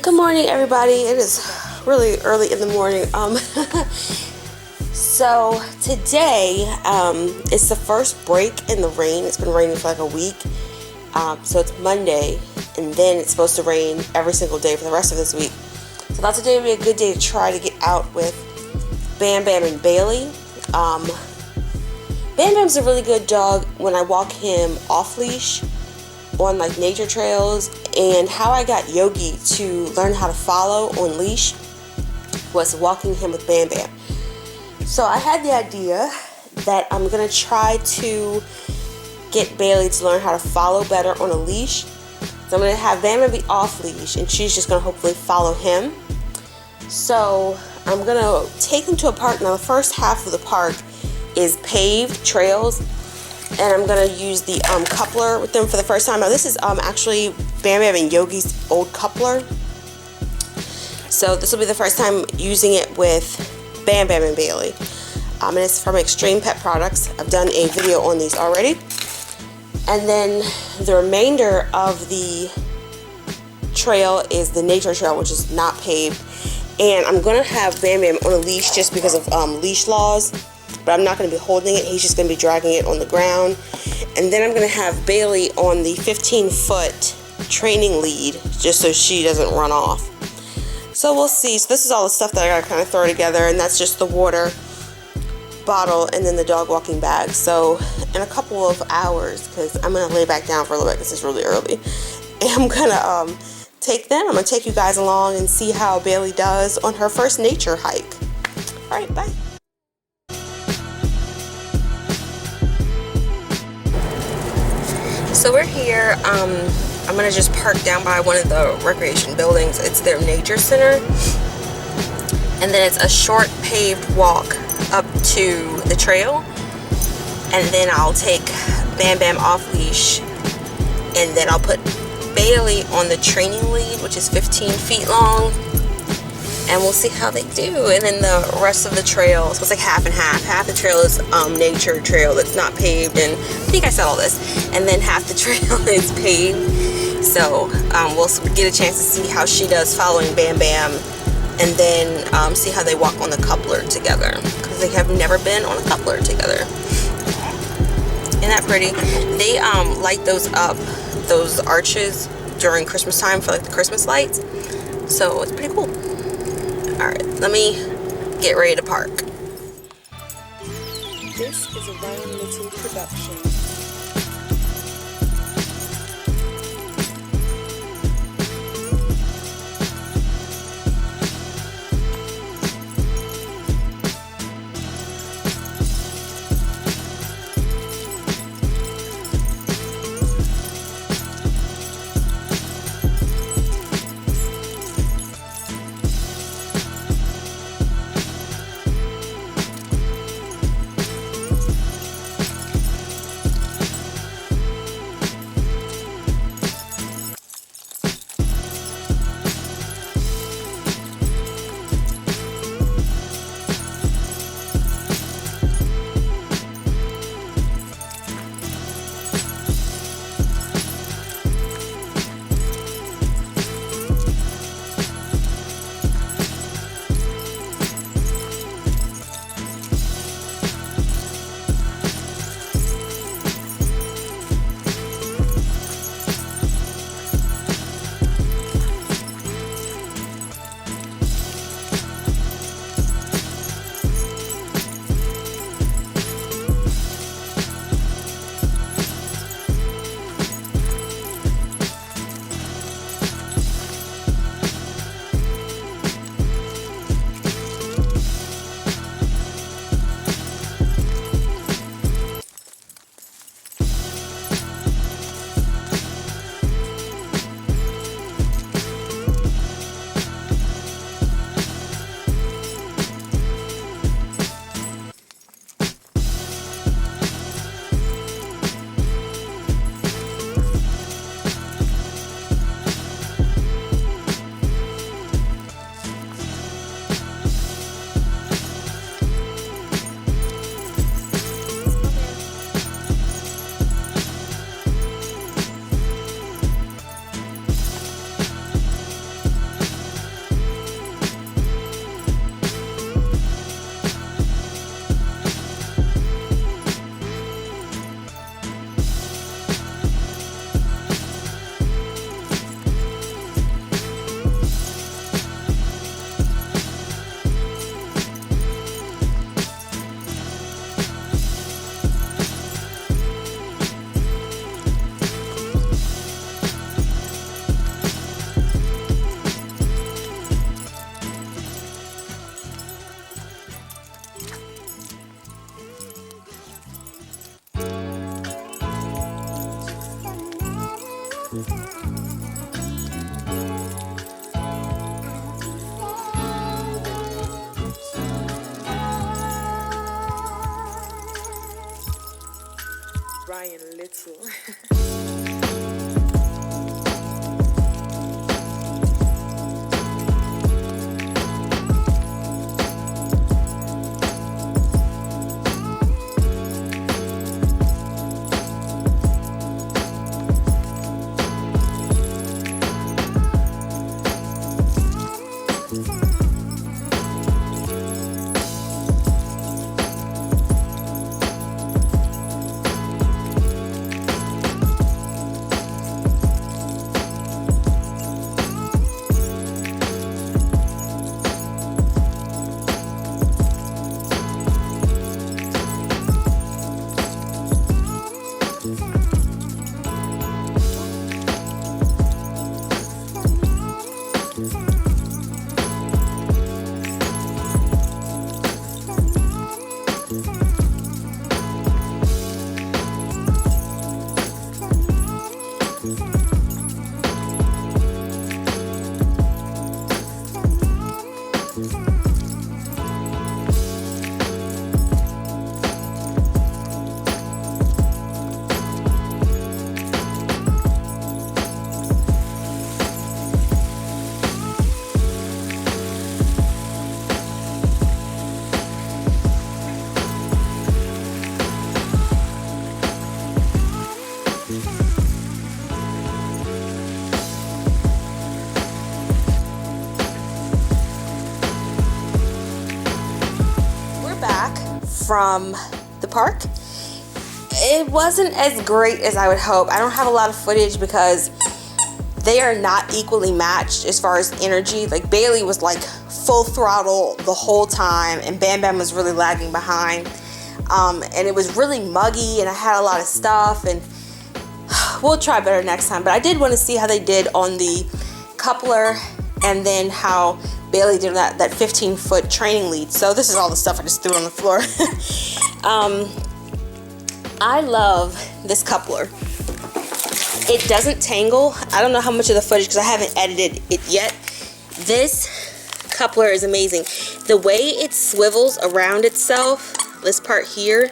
Good morning, everybody. It is really early in the morning. So today it's the first break in the rain. It's been raining for like a week. So it's Monday, and then it's supposed to rain every single day for the rest of this week. So that's a day would be a good day to try to get out with Bam Bam and Baylee. Bam Bam's a really good dog when I walk him off leash on like nature trails, and how I got Yogi to learn how to follow on leash was walking him with Bam Bam. So I had the idea that I'm gonna try to get Baylee to learn how to follow better on a leash. So I'm gonna have Bam Bam be off leash, and she's just gonna hopefully follow him. So I'm gonna take them to a park. Now the first half of the park is paved trails, and I'm gonna use the coupler with them for the first time. Now this is actually Bam Bam and Yogi's old coupler, so this will be the first time using it with Bam Bam and Baylee. And it's from Extreme Pet Products. I've done a video on these already. And then the remainder of the trail is the nature trail, which is not paved. And I'm gonna have Bam Bam on a leash just because of leash laws. But I'm not going to be holding it. He's just going to be dragging it on the ground. And then I'm going to have Baylee on the 15-foot training lead just so she doesn't run off. So we'll see. So this is all the stuff that I got to kind of throw together, and that's just the water bottle and then the dog walking bag. So in a couple of hours, because I'm going to lay back down for a little bit because it's really early, and I'm going to take them. I'm going to take you guys along and see how Baylee does on her first nature hike. All right, bye. So we're here, I'm gonna just park down by one of the recreation buildings. It's their nature center. And then it's a short paved walk up to the trail. And then I'll take Bam Bam off leash. And then I'll put Baylee on the training lead, which is 15 feet long. And we'll see how they do. And then the rest of the trail, so it's like half and half. Half the trail is nature trail that's not paved, and I think I said all this. And then half the trail is paved. So we'll get a chance to see how she does following Bam Bam, and then see how they walk on the coupler together, because they have never been on a coupler together. Isn't that pretty? They light those up, those arches during Christmas time for like the Christmas lights. So it's pretty cool. Alright, let me get ready to park. This is a Ryan Little production. Brian Little. From the park. It wasn't as great as I would hope. I don't have a lot of footage because they are not equally matched as far as energy. Like Baylee was like full throttle the whole time, and Bam Bam was really lagging behind. And it was really muggy, and I had a lot of stuff, and we'll try better next time. But I did want to see how they did on the coupler, and then how Baylee did that 15-foot training lead. So this is all the stuff I just threw on the floor. I love this coupler. It doesn't tangle. I don't know how much of the footage because I haven't edited it yet. This coupler is amazing. The way it swivels around itself, this part here,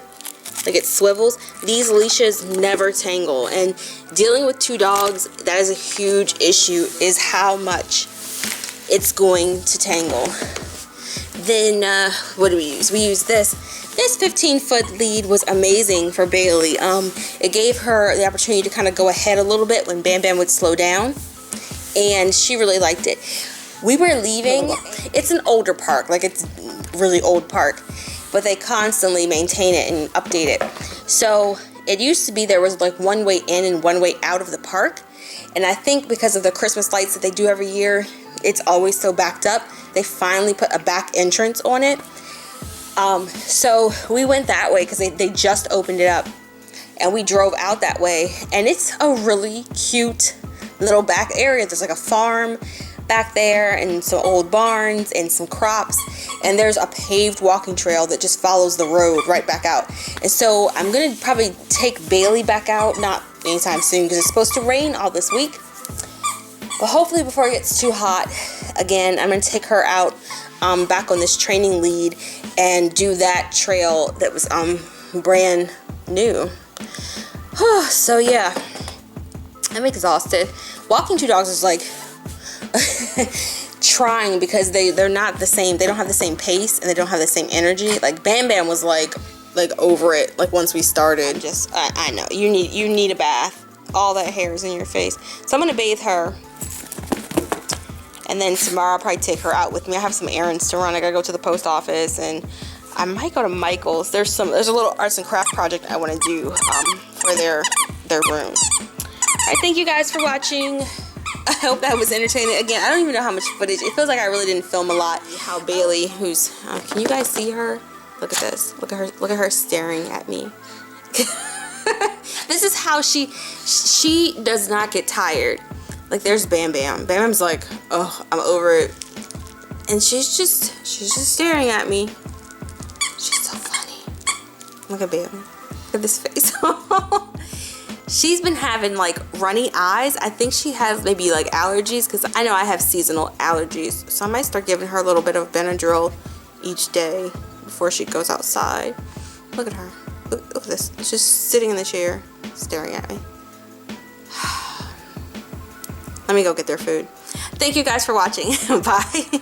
like it swivels, these leashes never tangle. And dealing with 2 dogs, that is a huge issue, is how much it's going to tangle. Then what do we use? We use this. This 15-foot lead was amazing for Baylee. It gave her the opportunity to kind of go ahead a little bit when Bam Bam would slow down, and she really liked it. We were leaving. It's an older park, like it's a really old park, but they constantly maintain it and update it. So it used to be there was like one way in and one way out of the park, and I think because of the Christmas lights that they do every year, it's always so backed up. They finally put a back entrance on it. So we went that way because they just opened it up, and we drove out that way, and it's a really cute little back area. There's like a farm back there and some old barns and some crops, and there's a paved walking trail that just follows the road right back out. And so I'm gonna probably take Baylee back out, not anytime soon because it's supposed to rain all this week, but hopefully before it gets too hot again, I'm gonna take her out back on this training lead and do that trail that was brand new. So yeah, I'm exhausted. Walking 2 dogs is like trying because they're not the same. They don't have the same pace and they don't have the same energy. Like Bam Bam was like over it. Like once we started, just I know you need a bath. All that hair is in your face. So I'm gonna bathe her. And then tomorrow I'll probably take her out with me. I have some errands to run. I gotta go to the post office, and I might go to Michael's. There's a little arts and craft project I want to do for their room. Alright, thank you guys for watching. I hope that was entertaining. Again, I don't even know how much footage. It feels like I really didn't film a lot. How Baylee, who's can you guys see her? Look at this. Look at her staring at me. This is how she does not get tired. Like there's Bam Bam. Bam Bam's like, oh, I'm over it. And she's just staring at me. She's so funny. Look at Bam. Look at this face. She's been having like runny eyes. I think she has maybe like allergies because I know I have seasonal allergies. So I might start giving her a little bit of Benadryl each day before she goes outside. Look at her. Look at this. It's just sitting in the chair, staring at me. Let me go get their food. Thank you guys for watching. Bye.